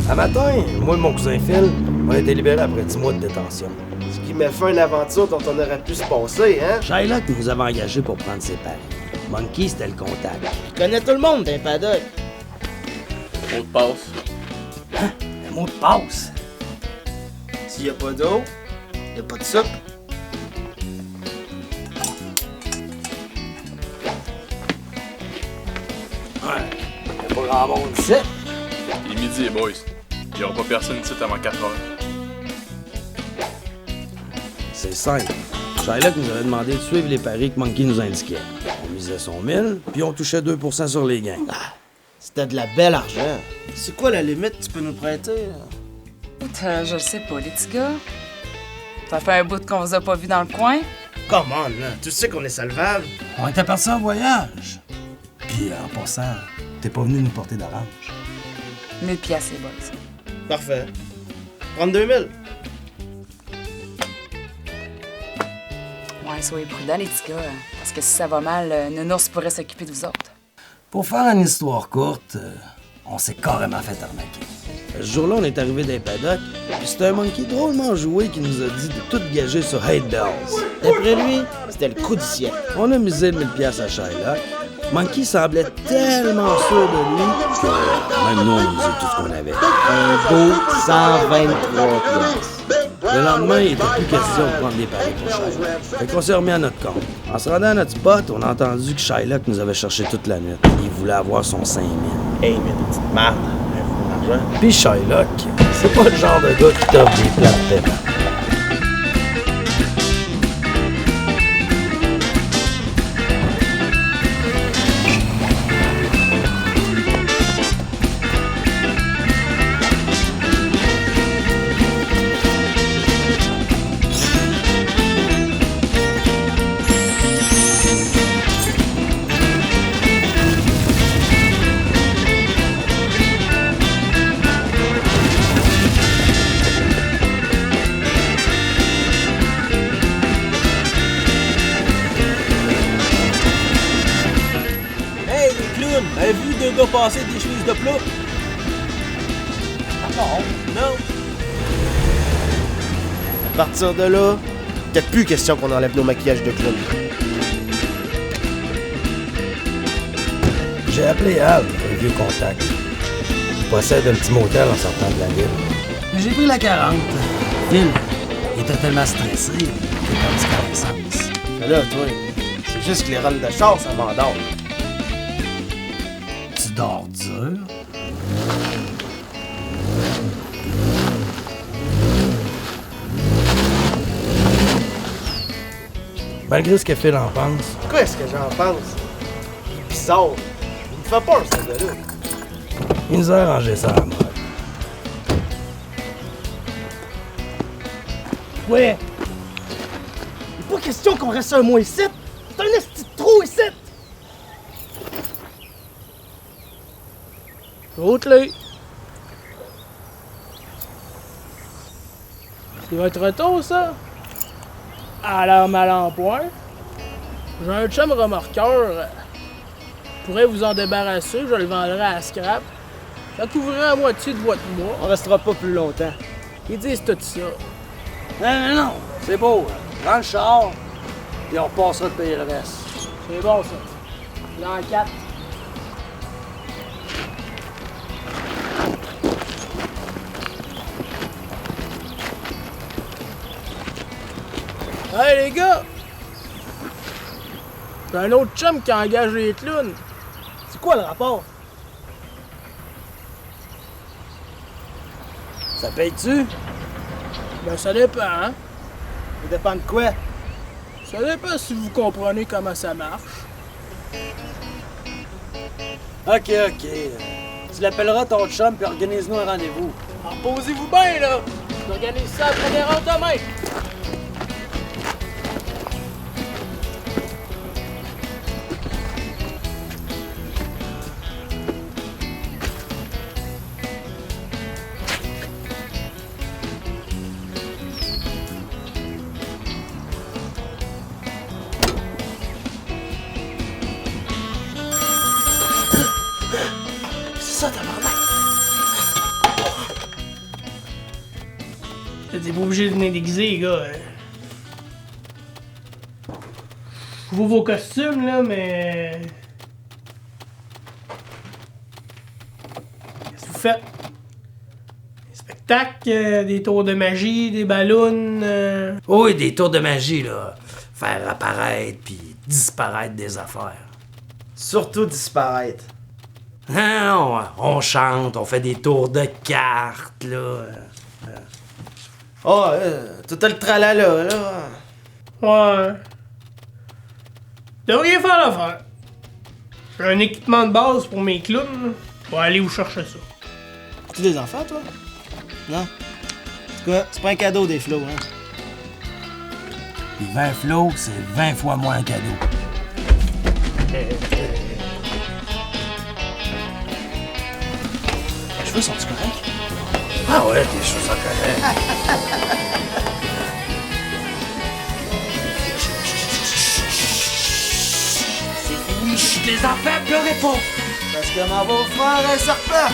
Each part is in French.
À matin, moi et mon cousin Phil, on a été libérés après 10 mois de détention. Ce qui met fin à une aventure dont on aurait pu se passer, hein? Shylock nous avait engagés pour prendre ses paris. Monkey, c'était le contact. Je connais tout le monde d'un paddock. Mot de passe. Hein? Le mot de passe? S'il y a pas d'eau, y a pas de soupe. Ouais, y'a pas grand monde ici. Il est midi, les boys. Il y aura pas personne ici avant 4 heures. C'est simple. Shylock nous avait demandé de suivre les paris que Monkey nous indiquait. On misait son 1000, puis on touchait 2% sur les gains. C'était de la belle argent. C'est quoi la limite que tu peux nous prêter, là? Écoute, je le sais pas, les petits gars. Ça fait un bout qu'on vous a pas vu dans le coin. Come on, là. Tu sais qu'on est salvable. On était partis en voyage. Puis en passant, t'es pas venu nous porter d'orange. 1000 piastres, les boys. Parfait. 32 000. Ouais, soyez prudents, les petits gars. Parce que si ça va mal, Nounours pourrait s'occuper de vous autres. Pour faire une histoire courte, on s'est carrément fait arnaquer. Ce jour-là, on est arrivé dans les paddocks, puis c'était un monkey drôlement joué qui nous a dit de tout gager sur Hate Bells. D'après lui, c'était le coup du siècle. On a misé le 1000$ à Shylock. Monkey semblait tellement sûr de lui que même nous, on misait tout ce qu'on avait. Un beau 123 piastres. Le lendemain, il était plus question de prendre des paris pour Shylock. Fait qu'on s'est remis à notre compte. En se rendant à notre spot, on a entendu que Shylock nous avait cherché toute la nuit. Il voulait avoir son 5000$. Hey, mais petite marde. Un argent. Puis Shylock, c'est pas le genre de gars qui t'offre des plats de paiement. Hey, les clowns! Avez-vous deux gars passer des chemises de plat? Non. À partir de là, peut-être plus question qu'on enlève nos maquillages de clown. J'ai appelé Al, un vieux contact. Il possède un petit motel en sortant de la ville. Mais j'ai pris la 40. Phil, il était tellement stressé qu'il a perdu connaissance. Mais là, toi, c'est juste que les runs de char, ça m'endort. Tu dors dur? Malgré ce que Phil en pense, Qu'est-ce que j'en pense? Il est bizarre. Il me fait peur, ce gars-là. il nous a arrangé ça à la mode. Ouais. Il est pas question qu'on reste un mois ici. C'est un esti de trou ici. Route-les. C'est votre retour, ça? À l'heure mal en point. J'ai un chum remorqueur. Je pourrais vous en débarrasser, je le vendrai à scrap. Ça couvrirait la moitié de votre mois. On restera pas plus longtemps. Ils disent tout ça. Non, c'est beau. Prends le char, puis on passera de payer le reste. C'est bon, ça. L'an 4. Hey, les gars! J'ai un autre chum qui engage les clowns. C'est quoi le rapport? Ça paye-tu? Ben, ça dépend, hein? Ça dépend de quoi? Ça dépend si vous comprenez comment ça marche. OK. Tu l'appelleras ton chum, puis organise-nous un rendez-vous. Reposez-vous bien, là! J'organise ça à la première heure demain! ça, tabarnak? T'es pas obligé de venir déguisé, les gars. Je vois vos costumes, là, mais... Qu'est-ce que vous faites? Des spectacles, des tours de magie, des ballons... Oh, et des tours de magie, là. Faire apparaître puis disparaître des affaires. Surtout disparaître. Non, on chante, on fait des tours de cartes, là. Oh, tout le tralala, là. Ouais. Devriez faire l'affaire. J'ai un équipement de base pour mes clowns, là. On va aller vous chercher ça. As-tu des enfants, toi? Non? En tout cas, c'est pas un cadeau des flots, hein? Puis 20 flots, c'est 20 fois moins un cadeau. Les cheveux sont-tu corrects? Ah ouais, tes choses sont correctes. Les enfants, pleurez pas! Parce que mon beau-frère est serpent!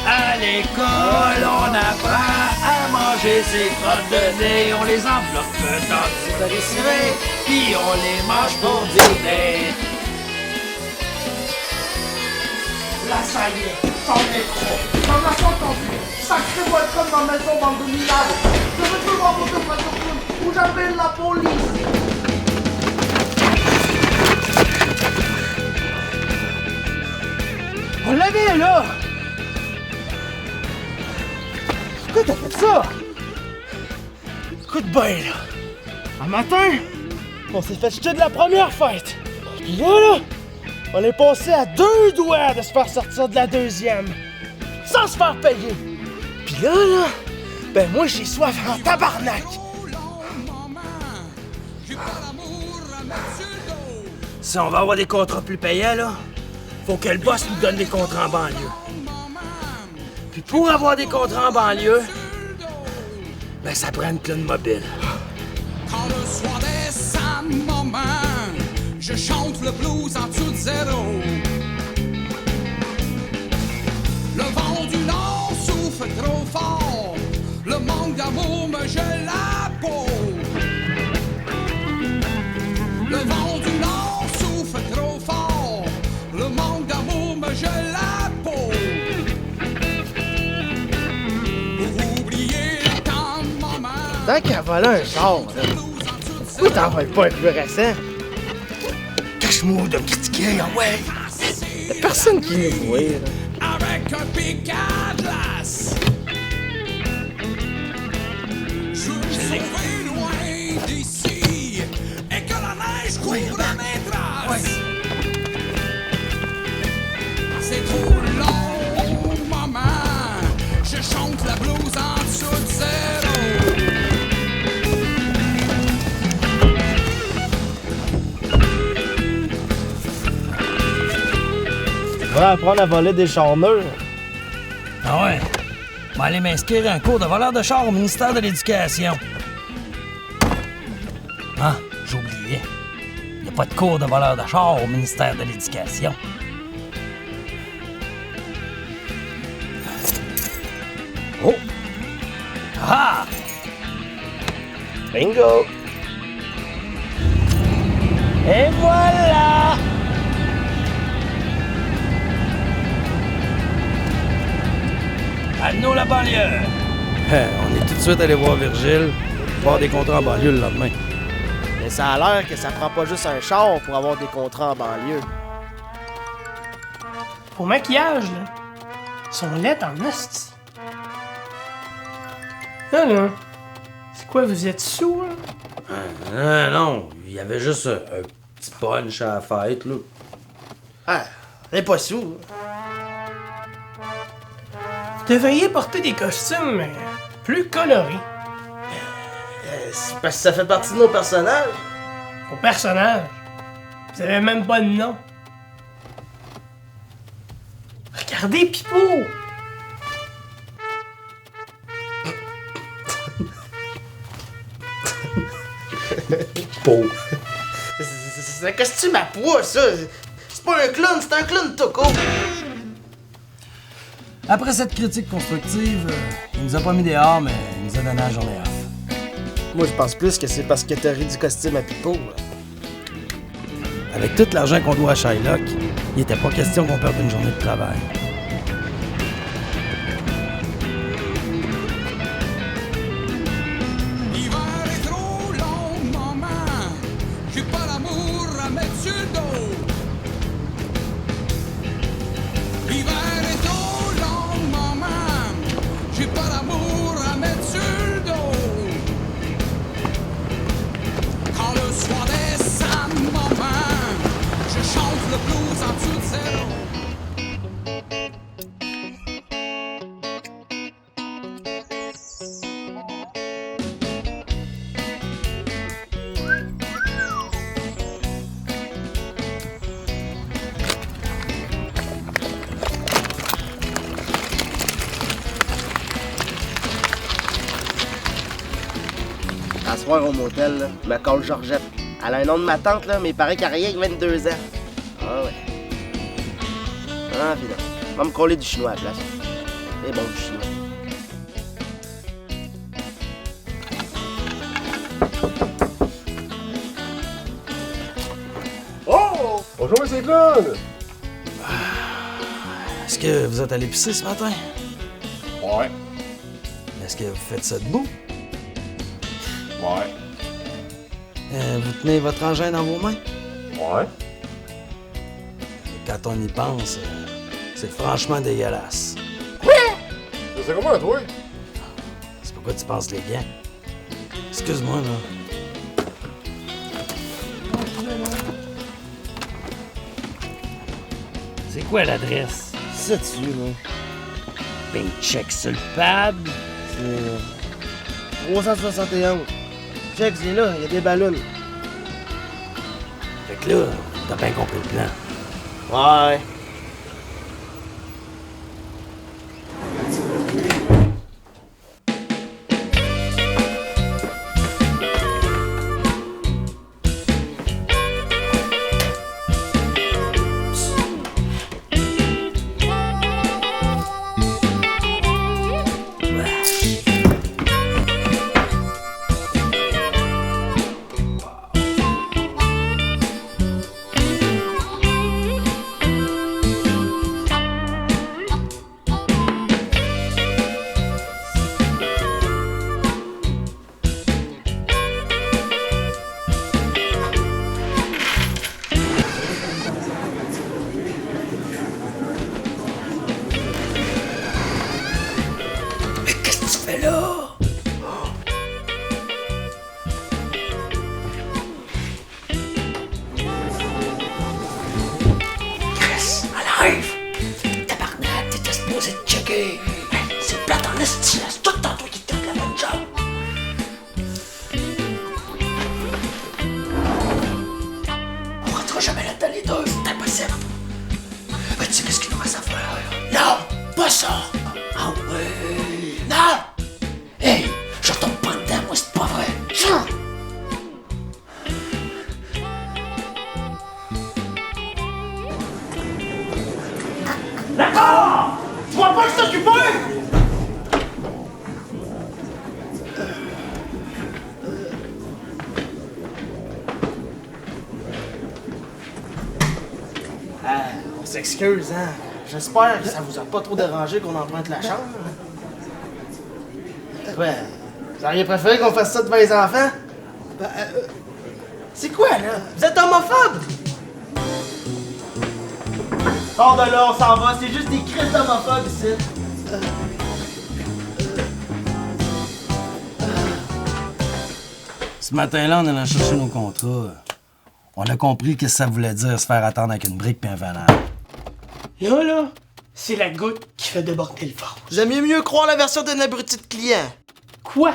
À l'école, on apprend à manger ses crottes de nez. On les enveloppe dans du beurre ciré, puis on les mange pour dîner. Là, ça y est, c'en est trop! J'en ai entendu! Sacré welcome dans ma maison, bande de minables! Je veux plus voir votre patrouille ou j'appelle la police! On l'avait, là! Pourquoi t'as fait ça? Écoute bien, là! Un matin, on s'est fait jeter de la première fête! Puis là, on est passé à 2 doigts de se faire sortir de la deuxième! Sans se faire payer! Puis là, ben moi j'ai soif en tabarnak! Si on va avoir des contrats plus payants, là, faut que le boss nous donne des contrats en banlieue. Puis pour avoir des contrats en banlieue, ben ça prend une clone mobile. Quand le soir des un moment, je chante le blues en dessous de zéro. Le vent du nord souffle trop fort, le manque d'amour me gèle la peau. Le vent du nord souffle trop fort, le manque d'amour me gèle la peau. Pour oublier tant de moments. Tant qu'à voler un char, là, pourquoi t'en voles pas un plus récent? Cache-moi de me critiquer, ah ouais! Y'a personne qui nous voit, là. Avec un pic à glace. Je veux me sauver loin d'ici et que la neige couvre mes traces. C'est trop long, maman. Je chante la blues en dessous de zéro. On va apprendre à voler des chars neufs. Ah ouais? Je vais aller m'inscrire à un cours de voleur de char au ministère de l'Éducation. Ah, j'oubliais. Il n'y a pas de cours de voleur de char au ministère de l'Éducation. Oh! Ah! Bingo! Et voilà! À nous la banlieue! On est tout de suite allé voir Virgile, voir des contrats en banlieue le lendemain. Mais ça a l'air que ça prend pas juste un char pour avoir des contrats en banlieue. Pour maquillage, là, ils sont laids en hostie. Non, non. C'est quoi, vous êtes sous, hein? Non, il y avait juste un petit punch à la fête, là. Ah, on est pas sous. Vous devriez porter des costumes, mais plus colorés. C'est parce que ça fait partie de nos personnages. Vos personnages. Vous avez même pas de nom. Regardez Pipo! Beau. C'est un costume à poids, ça. C'est pas un clown, c'est un clown tout court. Après cette critique constructive, il nous a pas mis dehors, mais il nous a donné la journée off. Moi, je pense plus que c'est parce que t'as ri du costume à Pipo. Avec tout l'argent qu'on doit à Shylock, il était pas question qu'on perde une journée de travail. L'hiver est trop long, maman. J'ai pas l'amour à mettre sur le dos. L'hiver est trop long, maman. J'ai pas l'amour à mettre sur le dos. Quand le soir descend, maman, je chante le blues en dessous de zéro. À soir au motel, là, me colle Georgette. Elle a un nom de ma tante, là, mais il paraît qu'elle a rien que 22 ans. Ah ouais. Ah, puis là. Va me coller du chinois à la place. C'est bon, du chinois. Oh! Bonjour, monsieur Clown! Est-ce que vous êtes allé pisser ce matin? Ouais. Est-ce que vous faites ça debout? Ouais. Vous tenez votre engin dans vos mains? Ouais. Et quand on y pense, c'est franchement dégueulasse. C'est comment, toi? C'est pourquoi tu penses les gants? Excuse-moi, là. C'est quoi l'adresse? C'est dessus, là. Ben, check sur le pad. C'est 371. Check, c'est là, il y a des ballons. Fait que là, t'as bien compris le plan. Ouais. On s'excuse, hein. J'espère que ça vous a pas trop dérangé qu'on emprunte la chambre. Ouais. Vous auriez préféré qu'on fasse ça devant les enfants? C'est quoi, là? Vous êtes homophobe? Hors de là, on s'en va. C'est juste des crises d'homophobes ici. Ce matin-là, en allant chercher nos contrats, on a compris que ça voulait dire se faire attendre avec une brique et un fanal. Là, c'est la goutte qui fait déborder le vase. Vous aimiez mieux croire la version d'un abruti de client. Quoi?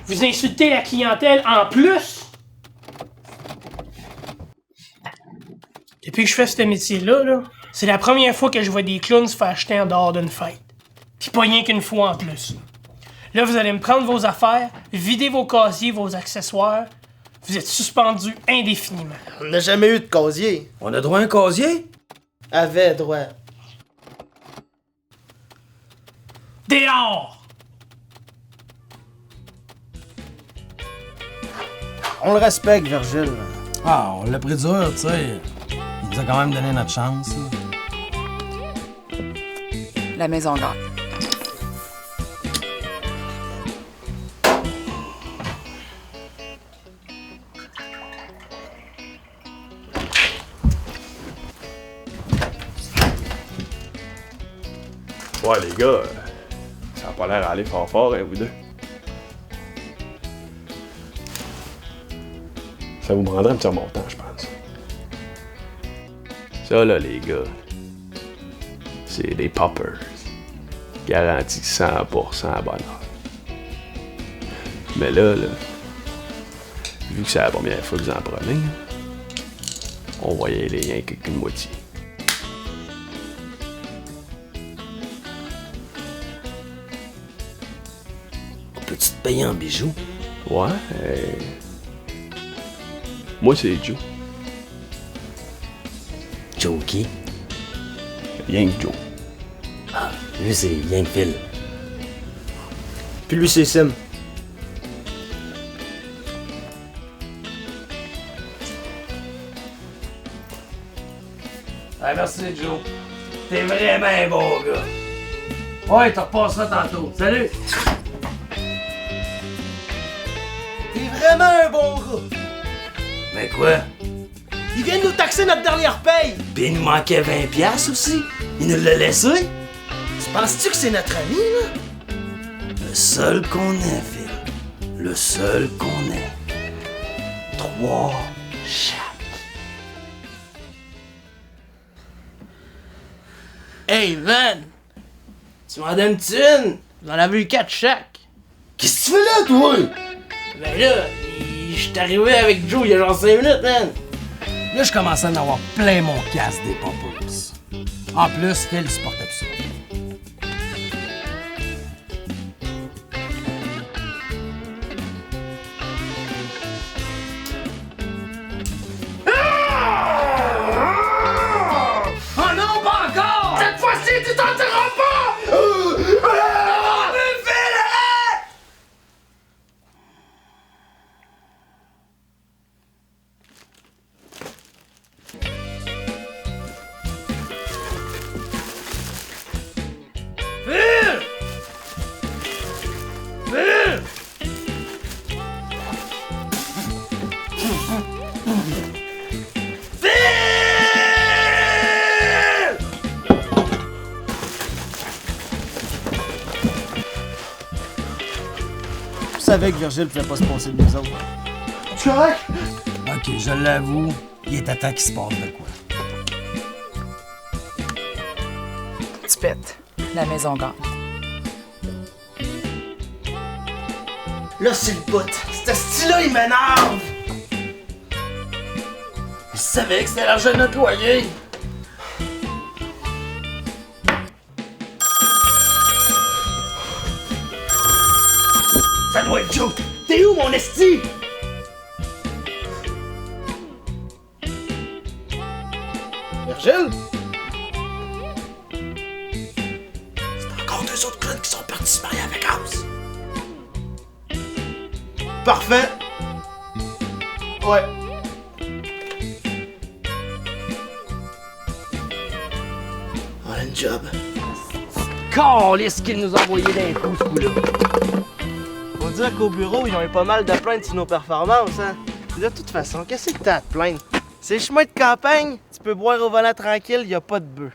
Vous insultez la clientèle en plus? Depuis que je fais ce métier-là, c'est la première fois que je vois des clowns se faire acheter en dehors d'une fête. Pis pas rien qu'une fois en plus. Là, vous allez me prendre vos affaires, vider vos casiers, vos accessoires. Vous êtes suspendus indéfiniment. On n'a jamais eu de casier. On a droit à un casier? Avait droit. Dehors! On le respecte, Virgile. Ah, on l'a pris dur, tu sais. Il nous a quand même donné notre chance. Là. La maison gagne. Ouais, les gars, ça a pas l'air d'aller fort, hein, vous deux. Ça vous prendrait un petit remontant, je pense. Ça, là, les gars, c'est des poppers. Garantis 100% bonheur. Mais là, vu que c'est la première fois que vous en prenez, on va y aller rien qu'une moitié. Peux-tu te payer en bijoux? Ouais, moi, c'est Joe. Joe qui? Rien que Joe. Lui, c'est Yank Phil. Puis lui, c'est Sim. Ah, merci, Joe. T'es vraiment un bon gars. Ouais, t'en repasseras tantôt. Salut! T'es vraiment un bon gars. Mais quoi? Il vient de nous taxer notre dernière paye. Pis il nous manquait 20$ aussi. Il nous l'a laissé. Tu penses-tu que c'est notre ami, là? Le seul qu'on ait, Phil. Le seul qu'on ait. 3 chaque. Hey, Van! Tu m'en donnes-tu une? J'en avais eu 4 chaque. Qu'est-ce que tu fais là, toi? Ben là, je suis arrivé avec Joe il y a genre 5 minutes, man. Là, je commençais à en avoir plein mon casque des poppers. En plus, Phil supportait plus ça. Oh non, pas encore! Cette fois-ci, tu t'en tireras pas! Je savais que Virgile pouvait pas se passer de nous autres. Tu correct? Ok, je l'avoue, il est à temps qu'il se passe de quoi. Tu pètes. La maison gagne. Là, c'est le bout. Ce style-là, il m'énerve. Je savais que c'était l'argent de notre loyer. Ça doit être Joe. T'es où, mon esti? Virgile? C'est encore 2 autres clones qui sont partis se marier avec House. Parfait. Ouais. On a une job. Calisse qu'il nous a envoyé d'un coup, ce coup-là. Faut dire qu'au bureau, ils ont eu pas mal de plaintes sur nos performances, hein. De toute façon, qu'est-ce que t'as à te plaindre? C'est le chemin de campagne, tu peux boire au volant tranquille, y a pas de bœuf.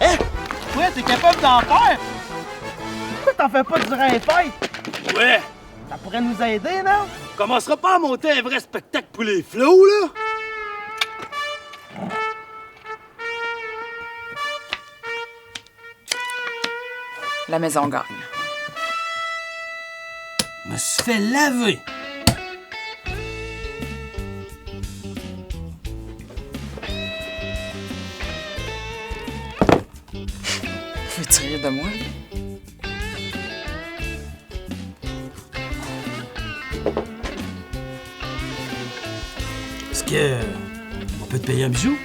Hein? Ouais, t'es capable d'en faire? Pourquoi t'en fais pas durant les fêtes? Ouais, Ça pourrait nous aider, non? on commencera pas à monter un vrai spectacle pour les flots, là. La maison gagne. Je me suis fait laver. Veux-tu rire de moi? Est-ce que on peut te payer un bijou?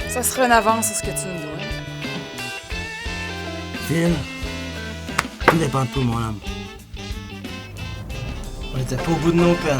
Ça sera une avance à ce que tu nous dois. Phil, tout dépend de toi, mon homme. On était pas au bout de nos peines.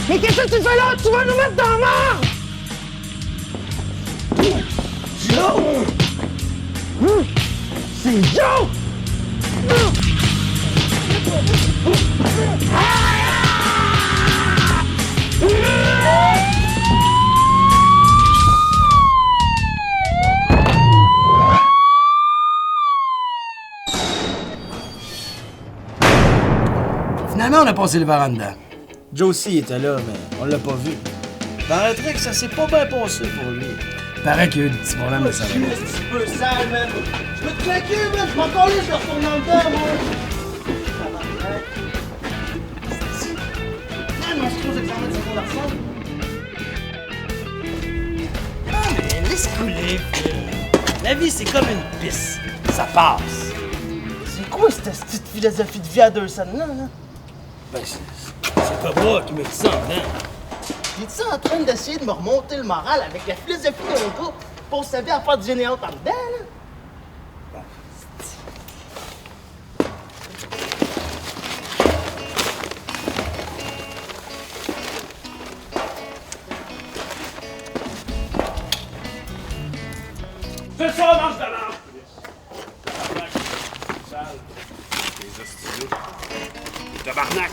Mais qu'est-ce que tu fais là? Tu vas nous mettre dans la merde! Joe! C'est Joe! Finalement, on a passé l'hiver en dedans. Joe aussi était là, mais on l'a pas vu. Paraîtrait que ça s'est pas bien passé pour lui. Paraît qu'il y a eu des petits problèmes de Je suis salaire. un petit peu sale, man. Je peux te claquer, man. Je m'en calais, je vais retourner dans le temps, moi. Man, moi, je suis aux examens de secondaire 5. Ah, mais laisse couler, Phil. La vie, c'est comme une pisse. Ça passe. C'est quoi cette petite philosophie de vie à 200, là? Ben, c'est pas moi qui me dis ça, hein? T'es-tu en train d'essayer de me remonter le moral avec la philosophie de mon groupe pour savoir à faire du général en dedans, là? C'est ça, mange de l'âme! Sale. Les hosties. Tabarnak!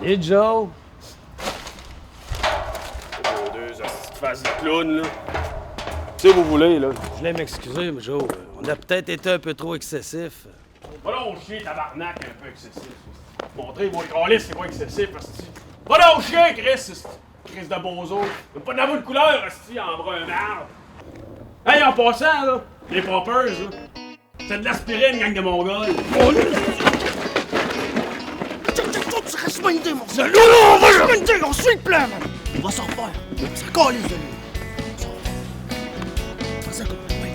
Allez, Joe! Vos deux hosties de face de clown, là. Si vous voulez, là. Je voulais m'excuser, mais Joe, on a peut-être été un peu trop excessif. Va donc chier, tabarnak, un peu excessif. Montrez-moi le calice, c'est pas excessif, hostie. Va donc chier, Chris! Chris de bozo. Pas de de couleur, hostie, en brun marde. Hey, en passant, là, les poppers, là. C'est de l'aspirine, gang de mongols. Tu restes pas une idée, mon gars. Non, on va jamais une idée, on suit le plan, man. On va s'en refaire. On s'en calisse de lui. Fais ça comme ça, ouais.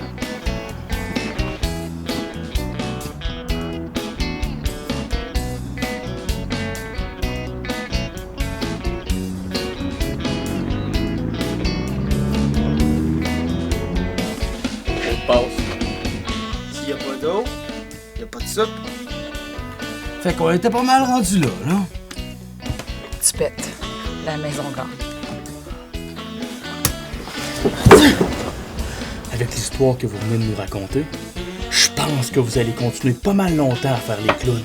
On passe. S'il y a pas d'eau, y a pas de soupe. Fait qu'on était pas mal rendu là, là. Tu pètes. La maison gagne. Avec l'histoire que vous venez de nous raconter, je pense que vous allez continuer pas mal longtemps à faire les clowns.